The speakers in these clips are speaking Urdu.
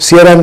CRN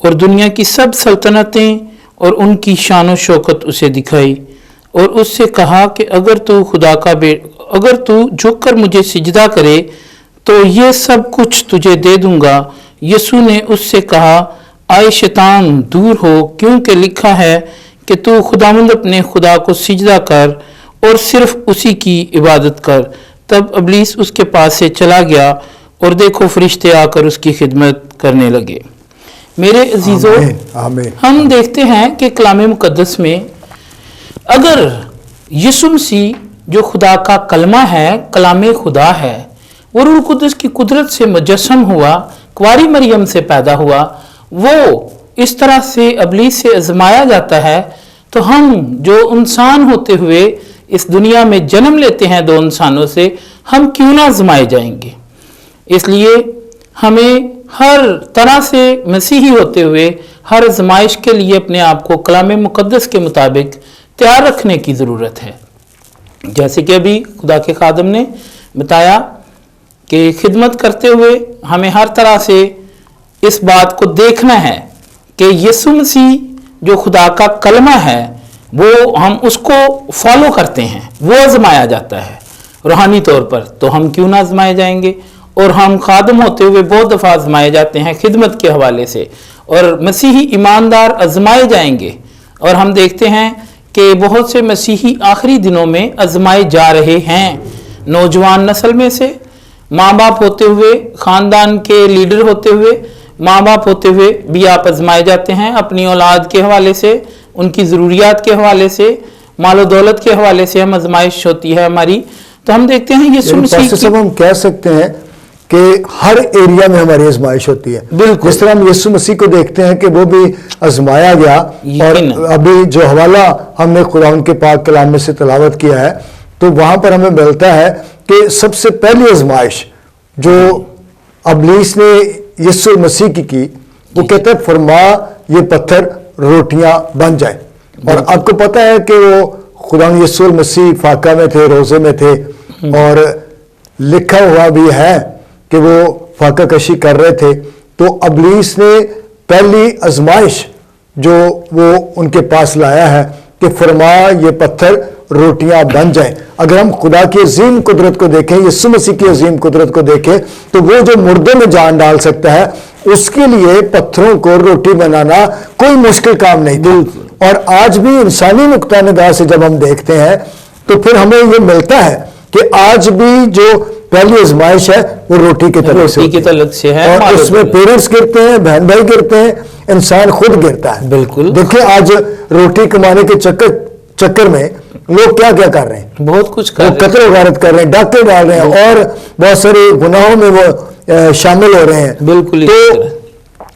اور دنیا کی سب سلطنتیں اور ان کی شان و شوکت اسے دکھائی اور اس سے کہا کہ اگر تو جھک کر مجھے سجدہ کرے تو یہ سب کچھ تجھے دے دوں گا۔ یسوع نے اس سے کہا، آئے شیطان دور ہو، کیونکہ لکھا ہے کہ تو خداوند اپنے خدا کو سجدہ کر اور صرف اسی کی عبادت کر۔ تب ابلیس اس کے پاس سے چلا گیا اور دیکھو فرشتے آ کر اس کی خدمت کرنے لگے۔ میرے عزیزو، آمین۔ ہم دیکھتے ہیں کہ کلام مقدس میں اگر یسوع مسیح جو خدا کا کلمہ ہے، کلام خدا ہے، وہ روح القدس کی قدرت سے مجسم ہوا، کنواری مریم سے پیدا ہوا، وہ اس طرح سے ابلیس سے آزمایا جاتا ہے، تو ہم جو انسان ہوتے ہوئے اس دنیا میں جنم لیتے ہیں دو انسانوں سے، ہم کیوں نہ آزمائے جائیں گے؟ اس لیے ہمیں ہر طرح سے مسیحی ہوتے ہوئے ہر آزمائش کے لیے اپنے آپ کو کلام مقدس کے مطابق تیار رکھنے کی ضرورت ہے۔ جیسے کہ ابھی خدا کے خادم نے بتایا کہ خدمت کرتے ہوئے ہمیں ہر طرح سے اس بات کو دیکھنا ہے کہ یسوع مسیح جو خدا کا کلمہ ہے وہ ہم اس کو فالو کرتے ہیں، وہ آزمایا جاتا ہے روحانی طور پر، تو ہم کیوں نہ آزمائے جائیں گے؟ اور ہم خادم ہوتے ہوئے بہت دفعہ آزمائے جاتے ہیں خدمت کے حوالے سے، اور مسیحی ایماندار آزمائے جائیں گے، اور ہم دیکھتے ہیں کہ بہت سے مسیحی آخری دنوں میں آزمائے جا رہے ہیں۔ نوجوان نسل میں سے ماں باپ ہوتے ہوئے، خاندان کے لیڈر ہوتے ہوئے، ماں باپ ہوتے ہوئے بھی آپ آزمائے جاتے ہیں، اپنی اولاد کے حوالے سے، ان کی ضروریات کے حوالے سے، مال و دولت کے حوالے سے ہم آزمائش ہوتی ہے ہماری۔ تو ہم دیکھتے ہیں یسوع مسیح صاحب ہم کہہ سکتے ہیں کہ ہر ایریا میں ہماری آزمائش ہوتی ہے، بالکل۔ جس طرح ہم یسوع مسیح کو دیکھتے ہیں کہ وہ بھی آزمایا گیا، اور ابھی جو حوالہ ہم نے خدا ان کے پاک کلام میں سے تلاوت کیا ہے تو وہاں پر ہمیں ملتا ہے کہ سب سے پہلی آزمائش جو ابلیس نے یسوع مسیح کی وہ کہتا ہے فرما یہ پتھر روٹیاں بن جائیں، اور آپ کو پتہ ہے کہ وہ خدا یسوع مسیح فاقہ میں تھے، روزے میں تھے، اور لکھا ہوا بھی ہے کہ وہ فاقہ کشی کر رہے تھے، تو ابلیس نے پہلی آزمائش جو وہ ان کے پاس لایا ہے کہ فرما یہ پتھر روٹیاں بن جائیں۔ اگر ہم خدا کی عظیم قدرت کو دیکھیں، یسوع مسیح کی عظیم قدرت کو دیکھیں، تو وہ جو مردے میں جان ڈال سکتا ہے، اس کے لیے پتھروں کو روٹی بنانا کوئی مشکل کام نہیں تھا۔ اور آج بھی انسانی نقطہ نگاہ سے جب ہم دیکھتے ہیں تو پھر ہمیں یہ ملتا ہے کہ آج بھی جو پہلی آزمائش ہے وہ روٹی کے تعلق سے ہے، اور اس میں پیرنٹس گرتے ہیں، بہن بھائی گرتے ہیں، انسان خود گرتا ہے۔ بالکل دیکھیں آج روٹی کمانے کے چکر میں لوگ کیا کیا کر رہے ہیں، بہت کچھ کر رہے ہیں، قتل و غارت کر رہے ہیں، ڈاکے ڈال رہے ہیں، اور بہت سارے گناہوں میں وہ شامل ہو رہے ہیں۔ بالکل۔ تو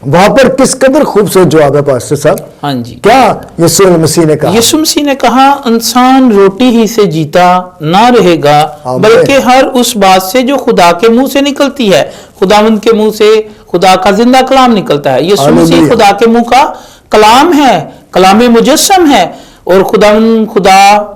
وہاں پر کس قدر خوبصورت جواب ہے پاسٹر صاحب، ہاں جی، کیا یسوع مسیح نے کہا؟ یسوع مسیح نے کہا انسان روٹی ہی سے جیتا نہ رہے گا بلکہ ہر اس بات سے جو خدا کے منہ سے نکلتی ہے۔ خداوند کے منہ سے خدا کا زندہ کلام نکلتا ہے۔ یسوع مسیح خدا کے منہ کا کلام ہے، کلام مجسم ہے، اور خدا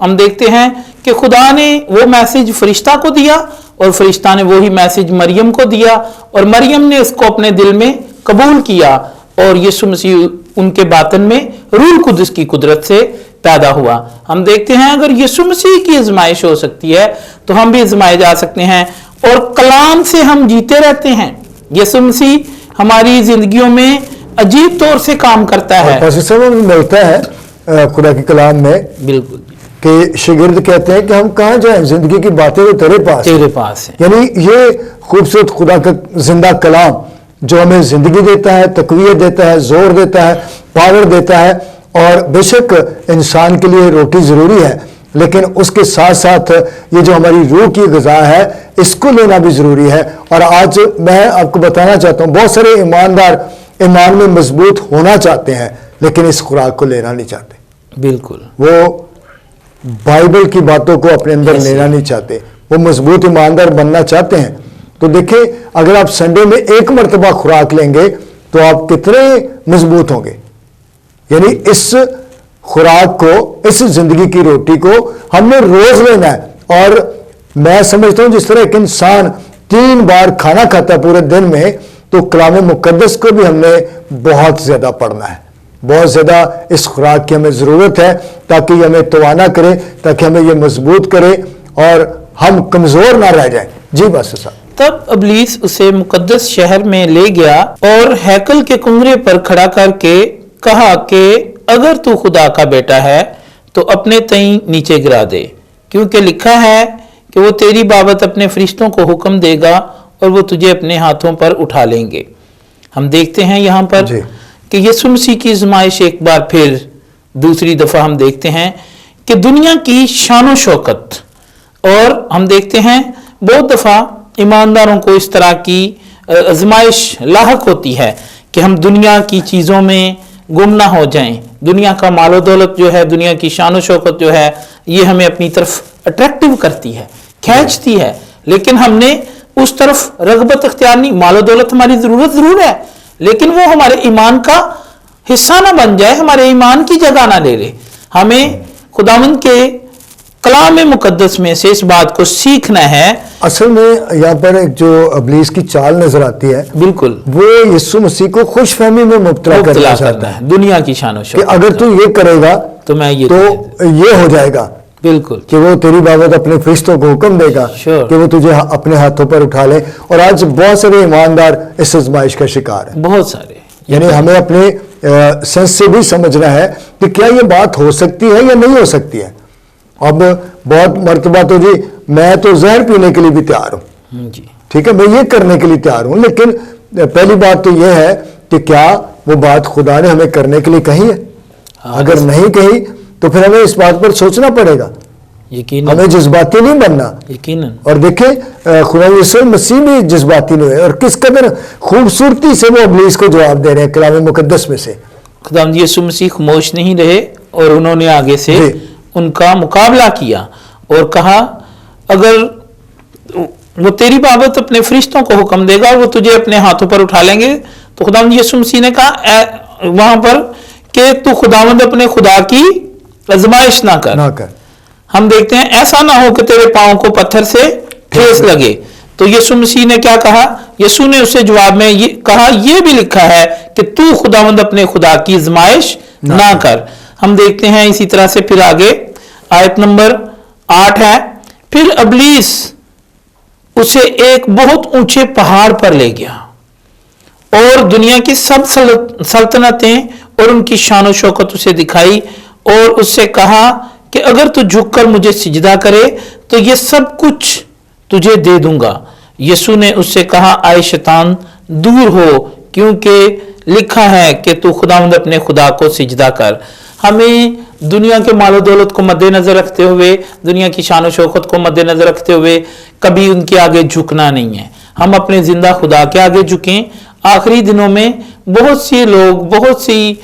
ہم دیکھتے ہیں کہ خدا نے وہ میسج فرشتہ کو دیا، اور فرشتہ نے وہی میسج مریم کو دیا، اور مریم نے اس کو اپنے دل میں قبول کیا، اور یسوع مسیح ان کے باطن میں روح القدس کی قدرت سے پیدا ہوا۔ ہم دیکھتے ہیں اگر یسوع مسیح کی آزمائش ہو سکتی ہے تو ہم بھی آزمائے جا سکتے ہیں، اور کلام سے ہم جیتے رہتے ہیں۔ یسوع مسیح ہماری زندگیوں میں عجیب طور سے کام کرتا ہے۔ ملتا ہے خدا کے کلام میں بالکل کہ شاگرد کہتے ہیں کہ ہم کہاں جائیں، زندگی کی باتیں تو تیرے پاس ہے۔ یعنی یہ خوبصورت خدا کا زندہ کلام جو ہمیں زندگی دیتا ہے، تقویت دیتا ہے، زور دیتا ہے، پاور دیتا ہے، اور بے شک انسان کے لیے روٹی ضروری ہے، لیکن اس کے ساتھ ساتھ یہ جو ہماری روح کی غذا ہے اس کو لینا بھی ضروری ہے۔ اور آج میں آپ کو بتانا چاہتا ہوں بہت سارے ایماندار ایمان میں مضبوط ہونا چاہتے ہیں لیکن اس خوراک کو لینا نہیں چاہتے۔ بالکل، وہ بائبل کی باتوں کو اپنے اندر لینا نہیں چاہتے، وہ مضبوط ایماندار بننا چاہتے ہیں۔ تو دیکھیں اگر آپ سنڈے میں ایک مرتبہ خوراک لیں گے تو آپ کتنے مضبوط ہوں گے۔ یعنی اس خوراک کو، اس زندگی کی روٹی کو ہم نے روز لینا ہے، اور میں سمجھتا ہوں جس طرح ایک انسان 3 بار کھانا کھاتا ہے پورے دن میں، تو تو کلام مقدس کو بھی ہم نے بہت زیادہ پڑھنا ہے، بہت زیادہ اس خوراک کی ہمیں ضرورت ہے تاکہ یہ ہمیں توانا کرے، تاکہ ہمیں یہ مضبوط کرے اور ہم کمزور نہ رہ جائیں۔ جی بس صاحب۔ تب ابلیس اسے مقدس شہر میں لے گیا اور ہیکل کے کنگرے پر کھڑا کر کے کہا کہ اگر تو خدا کا بیٹا ہے تو اپنے تئیں نیچے گرا دے، کیونکہ لکھا ہے کہ وہ تیری بابت اپنے فرشتوں کو حکم دے گا اور وہ تجھے اپنے ہاتھوں پر اٹھا لیں گے۔ ہم دیکھتے ہیں یہاں پر کہ یسوع مسیح کی آزمائش ایک بار پھر دوسری دفعہ ہم دیکھتے ہیں کہ دنیا کی شان و شوکت، اور ہم دیکھتے ہیں بہت دفعہ ایمانداروں کو اس طرح کی آزمائش لاحق ہوتی ہے کہ ہم دنیا کی چیزوں میں گم نہ ہو جائیں۔ دنیا کا مال و دولت جو ہے، دنیا کی شان و شوکت جو ہے، یہ ہمیں اپنی طرف اٹریکٹیو کرتی ہے، کھینچتی ہے، لیکن ہم نے اس طرف رغبت اختیار نہیں۔ مال و دولت ہماری ضرورت ضرور ہے، لیکن وہ ہمارے ایمان کا حصہ نہ بن جائے، ہمارے ایمان کی جگہ نہ لے لے۔ ہمیں خداوند کے کلام مقدس میں سے اس بات کو سیکھنا ہے۔ اصل میں یہاں پر ایک جو ابلیس کی چال نظر آتی ہے، بالکل، وہ یسوع مسیح کو خوش فہمی میں مبتلا کرنا چاہتا ہے دنیا کی شان و کہ شوکت، اگر تو یہ کرے گا تو میں یہ تو یہ ہو جائے گا بالکل کہ وہ تیری بابت اپنے فرشتوں کو حکم دے گا Sure. کہ وہ تجھے اپنے ہاتھوں پر اٹھا لے۔ اور آج بہت سارے ایماندار اس آزمائش کا شکار ہیں۔ بہت سارے، یعنی ہمیں اپنے سینس سے بھی سمجھنا ہے کہ کیا یہ بات ہو سکتی ہے یا نہیں ہو سکتی ہے۔ اب بہت مرتبہ تو جی میں تو زہر پینے کے لیے بھی تیار ہوں، جی ٹھیک ہے، میں یہ کرنے کے لیے تیار ہوں، لیکن پہلی بات تو یہ ہے کہ کیا وہ بات خدا نے ہمیں کرنے کے لیے کہی ہے؟ اگر نہیں کہی تو پھر ہمیں اس بات پر سوچنا پڑے گا، یقیناً، ہمیں جذباتی نہیں بننا۔ یقیناً، اور دیکھیں خدا یسوع مسیح بھی جذباتی نہیں ہوئے، اور کس قدر خوبصورتی سے وہ ابلیس کو جواب دے رہے ہیں کلام مقدس میں سے۔ خداوند یسوع مسیح خاموش نہیں رہے اور انہوں نے آگے سے جی۔ ان کا مقابلہ کیا اور کہا اگر وہ تیری بابت اپنے فرشتوں کو حکم دے گا اور وہ تجھے اپنے ہاتھوں پر اٹھا لیں گے، تو خداوند یسوع مسیح نے کہا وہاں پر کہ تو خداوند اپنے خدا کی آزمائش نہ کر۔ ہم دیکھتے ہیں ایسا نہ ہو کہ تیرے پاؤں کو پتھر سے ٹھیس لگے۔ تو یسوع مسیح نے کیا کہا؟ یسوع نے اسے جواب میں یہ کہا، یہ بھی لکھا ہے کہ تو خداوند اپنے خدا کی آزمائش نہ کر۔ ہم دیکھتے ہیں اسی طرح سے پھر آگے آیت نمبر 8 ہے، پھر ابلیس اسے ایک بہت اونچے پہاڑ پر لے گیا اور دنیا کی سب سلطنتیں اور ان کی شان و شوکت اسے دکھائی اور اس سے کہا کہ اگر تو جھک کر مجھے سجدہ کرے تو یہ سب کچھ تجھے دے دوں گا۔ یسوع نے اس سے کہا، آئے شیطان دور ہو، کیونکہ لکھا ہے کہ تو خداوند اپنے خدا کو سجدہ کر۔ ہمیں دنیا کے مال و دولت کو مد نظر رکھتے ہوئے، دنیا کی شان و شوکت کو مد نظر رکھتے ہوئے کبھی ان کے آگے جھکنا نہیں ہے۔ ہم اپنے زندہ خدا کے آگے جھکیں۔ آخری دنوں میں بہت سے لوگ بہت سی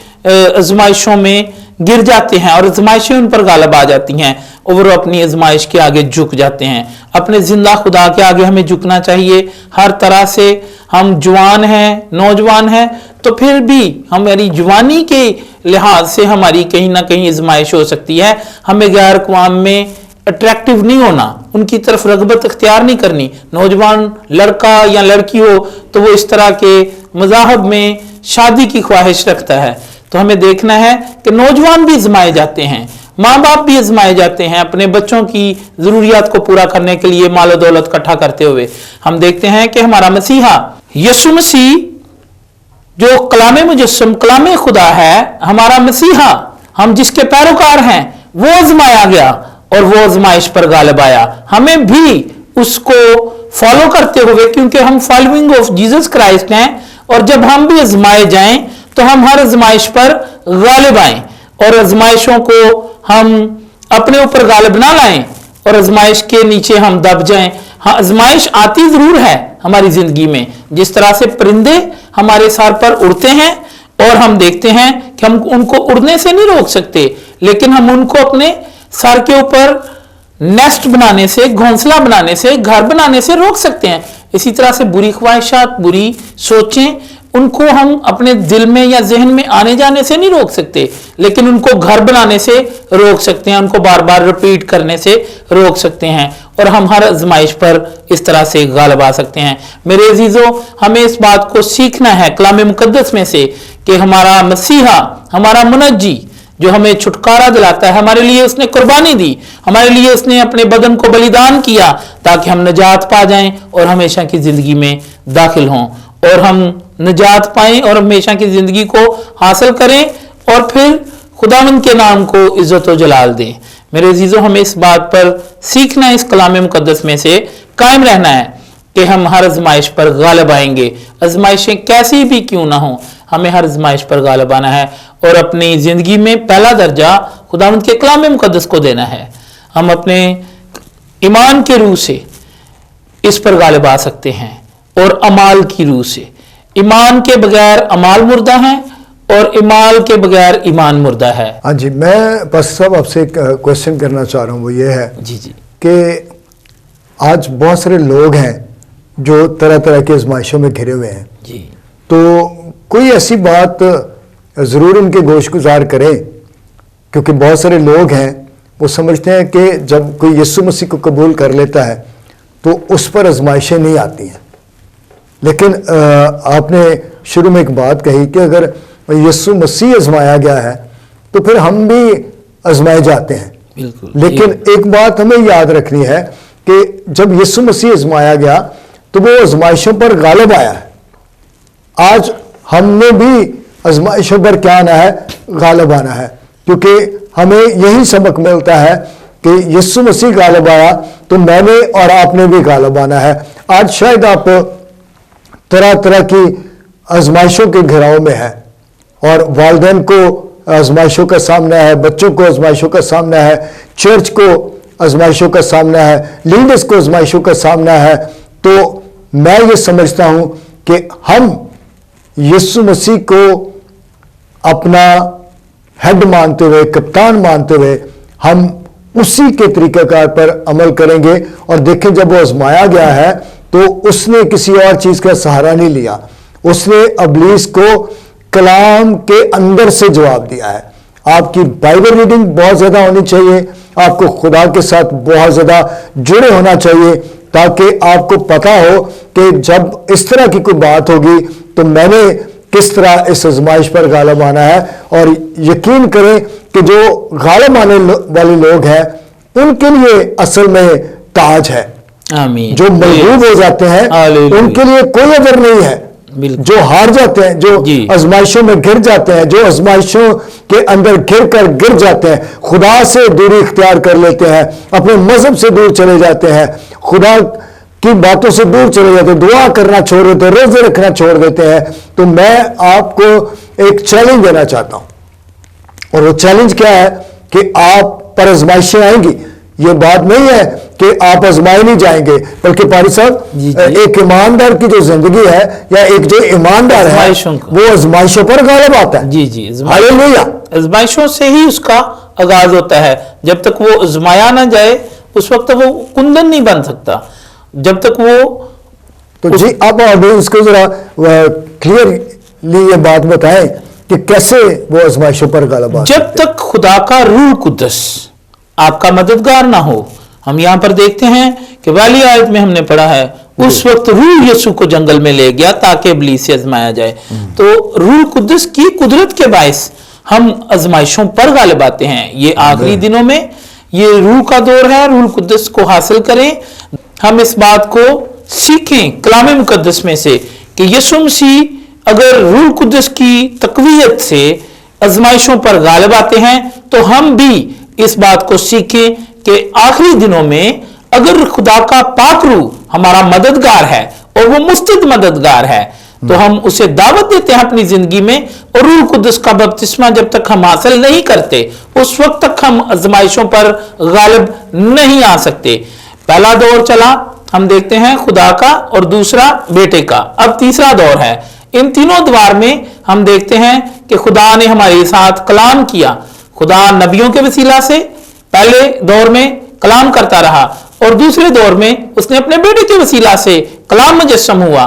آزمائشوں میں گر جاتے ہیں اور آزمائشیں ان پر غالب آ جاتی ہیں اور وہ اپنی آزمائش کے آگے جھک جاتے ہیں۔ اپنے زندہ خدا کے آگے ہمیں جھکنا چاہیے ہر طرح سے۔ ہم جوان ہیں، نوجوان ہیں، تو پھر بھی ہماری جوانی کے لحاظ سے ہماری کہیں نہ کہیں آزمائش ہو سکتی ہے۔ ہمیں غیر اقوام میں اٹریکٹیو نہیں ہونا، ان کی طرف رغبت اختیار نہیں کرنی۔ نوجوان لڑکا یا لڑکی ہو تو وہ اس طرح کے مذاہب میں شادی کی خواہش رکھتا ہے، تو ہمیں دیکھنا ہے کہ نوجوان بھی آزمائے جاتے ہیں، ماں باپ بھی آزمائے جاتے ہیں اپنے بچوں کی ضروریات کو پورا کرنے کے لیے مال و دولت اکٹھا کرتے ہوئے۔ ہم دیکھتے ہیں کہ ہمارا مسیحا یسوع مسیح جو کلام مجسم کلام خدا ہے، ہمارا مسیحا ہم جس کے پیروکار ہیں، وہ آزمایا گیا اور وہ آزمائش پر غالب آیا۔ ہمیں بھی اس کو فالو کرتے ہوئے، کیونکہ ہم فالوئنگ آف جیسس کرائسٹ ہیں، اور جب ہم بھی آزمائے جائیں تو ہم ہر آزمائش پر غالب آئیں اور آزمائشوں کو ہم اپنے اوپر غالب نہ لائیں اور آزمائش کے نیچے ہم دب جائیں۔ ہاں، آزمائش آتی ضرور ہے ہماری زندگی میں، جس طرح سے پرندے ہمارے سر پر اڑتے ہیں اور ہم دیکھتے ہیں کہ ہم ان کو اڑنے سے نہیں روک سکتے، لیکن ہم ان کو اپنے سر کے اوپر نیسٹ بنانے سے، گھونسلہ بنانے سے، گھر بنانے سے روک سکتے ہیں۔ اسی طرح سے بری خواہشات، بری سوچیں ان کو ہم اپنے دل میں یا ذہن میں آنے جانے سے نہیں روک سکتے، لیکن ان کو گھر بنانے سے روک سکتے ہیں، ان کو بار بار ریپیٹ کرنے سے روک سکتے ہیں، اور ہم ہر آزمائش پر اس طرح سے غالب آ سکتے ہیں۔ میرے عزیزو، ہمیں اس بات کو سیکھنا ہے کلام مقدس میں سے کہ ہمارا مسیحا، ہمارا منجی جو ہمیں چھٹکارا دلاتا ہے، ہمارے لیے اس نے قربانی دی، ہمارے لیے اس نے اپنے بدن کو بلیدان کیا تاکہ ہم نجات پا جائیں اور ہمیشہ کی زندگی میں داخل ہوں، اور ہم نجات پائیں اور ہمیشہ کی زندگی کو حاصل کریں، اور پھر خداوند کے نام کو عزت و جلال دیں۔ میرے عزیزو، ہمیں اس بات پر سیکھنا ہے، اس کلام مقدس میں سے قائم رہنا ہے کہ ہم ہر آزمائش پر غالب آئیں گے، آزمائشیں کیسی بھی کیوں نہ ہوں، ہمیں ہر آزمائش پر غالب آنا ہے اور اپنی زندگی میں پہلا درجہ خداوند کے کلام مقدس کو دینا ہے۔ ہم اپنے ایمان کے روح سے اس پر غالب آ سکتے ہیں، اور امال کی روح سے۔ ایمان کے بغیر امال مردہ ہیں، اور ایمان کے بغیر ایمان مردہ ہے۔ ہاں جی، میں بس صاحب آپ سے ایک کوشچن کرنا چاہ رہا ہوں، وہ یہ ہے جی کہ آج بہت سارے لوگ ہیں جو طرح طرح کے آزمائشوں میں گھرے ہوئے ہیں، جی تو کوئی ایسی بات ضرور ان کے گوش گزار کریں، کیونکہ بہت سارے لوگ ہیں وہ سمجھتے ہیں کہ جب کوئی یسوع مسیح کو قبول کر لیتا ہے تو اس پر آزمائشیں نہیں آتی ہیں، لیکن آپ نے شروع میں ایک بات کہی کہ اگر یسوع مسیح آزمایا گیا ہے تو پھر ہم بھی آزمائے جاتے ہیں۔ بالکل، لیکن ایک بات ہمیں یاد رکھنی ہے کہ جب یسوع مسیح آزمایا گیا تو وہ آزمائشوں پر غالب آیا ہے۔ آج ہم نے بھی آزمائشوں پر کیا آنا ہے؟ غالب آنا ہے، کیونکہ ہمیں یہی سبق ملتا ہے کہ یسوع مسیح غالب آیا تو میں نے اور آپ نے بھی غالب آنا ہے۔ آج شاید آپ طرح طرح کی آزمائشوں کے گھیراؤ میں ہیں، اور والدین کو آزمائشوں کا سامنا ہے، بچوں کو آزمائشوں کا سامنا ہے، چرچ کو آزمائشوں کا سامنا ہے، لیڈرز کو آزمائشوں کا سامنا ہے۔ تو میں یہ سمجھتا ہوں کہ ہم یسوع مسیح کو اپنا ہیڈ مانتے ہوئے، کپتان مانتے ہوئے، ہم اسی کے طریقہ کار پر عمل کریں گے، اور دیکھیں جب وہ آزمایا گیا ہے تو اس نے کسی اور چیز کا سہارا نہیں لیا، اس نے ابلیس کو کلام کے اندر سے جواب دیا ہے۔ آپ کی بائبل ریڈنگ بہت زیادہ ہونی چاہیے، آپ کو خدا کے ساتھ بہت زیادہ جڑے ہونا چاہیے، تاکہ آپ کو پتا ہو کہ جب اس طرح کی کوئی بات ہوگی تو میں نے کس طرح اس آزمائش پر غالب آنا ہے۔ اور یقین کریں کہ جو غالب آنے والے لوگ ہیں ان کے لیے اصل میں تاج ہے، آمین۔ جو مغلوب ہو جاتے ہیں ان کے لیے کوئی اثر نہیں ہے، جو ہار جاتے ہیں، جو آزمائشوں میں گر جاتے ہیں، جو آزمائشوں کے اندر گر جاتے ہیں، خدا سے دوری اختیار کر لیتے ہیں، اپنے مذہب سے دور چلے جاتے ہیں، خدا کی باتوں سے دور چلے جاتے ہیں، دعا کرنا چھوڑ دیتے ہیں، روزے رکھنا چھوڑ دیتے ہیں، تو میں آپ کو ایک چیلنج دینا چاہتا ہوں، اور وہ چیلنج کیا ہے کہ آپ پر آزمائشیں آئیں گی۔ یہ بات نہیں ہے کہ آپ آزمائے نہیں جائیں گے، بلکہ پاری صاحب ایک ایماندار کی جو زندگی ہے، یا ایک جو ایماندار ہے وہ آزمائشوں پر غالب آتا ہے۔ جی ہاللیلویا۔ آزمائشوں سے ہی اس کا آغاز ہوتا ہے، جب تک وہ آزمایا نہ جائے اس وقت وہ کندن نہیں بن سکتا، جب تک وہ۔ تو جی آپ اس کو ذرا کلیئرلی یہ بات بتائیں کہ کیسے وہ آزمائشوں پر غالب آتا ہے۔ جب تک خدا کا روح قدس آپ کا مددگار نہ ہو۔ ہم یہاں پر دیکھتے ہیں کہ والی آیت میں ہم نے پڑھا ہے، اس وقت روح یسوع کو جنگل میں لے گیا تاکہ ابلیس سے آزمایا جائے۔ تو روح قدس کی قدرت کے باعث ہم آزمائشوں پر غالب آتے ہیں۔ یہ آخری دنوں میں یہ روح کا دور ہے، روح قدس کو حاصل کریں۔ ہم اس بات کو سیکھیں کلام مقدس میں سے کہ یسوع مسیح اگر روح قدس کی تقویت سے آزمائشوں پر غالب آتے ہیں تو ہم بھی اس بات کو سیکھیں کہ آخری دنوں میں اگر خدا کا پاک روح ہمارا مددگار ہے اور وہ مستد مددگار ہے تو ہم اسے دعوت دیتے ہیں اپنی زندگی میں، اور روح قدس کا بپتسمہ جب تک ہم حاصل نہیں کرتے اس وقت تک ہم آزمائشوں پر غالب نہیں آ سکتے۔ پہلا دور چلا، ہم دیکھتے ہیں خدا کا، اور دوسرا بیٹے کا، اب تیسرا دور ہے۔ ان تینوں دوار میں ہم دیکھتے ہیں کہ خدا نے ہمارے ساتھ کلام کیا۔ خدا نبیوں کے وسیلہ سے پہلے دور میں کلام کرتا رہا، اور دوسرے دور میں اس نے اپنے بیٹے کے وسیلہ سے کلام مجسم ہوا،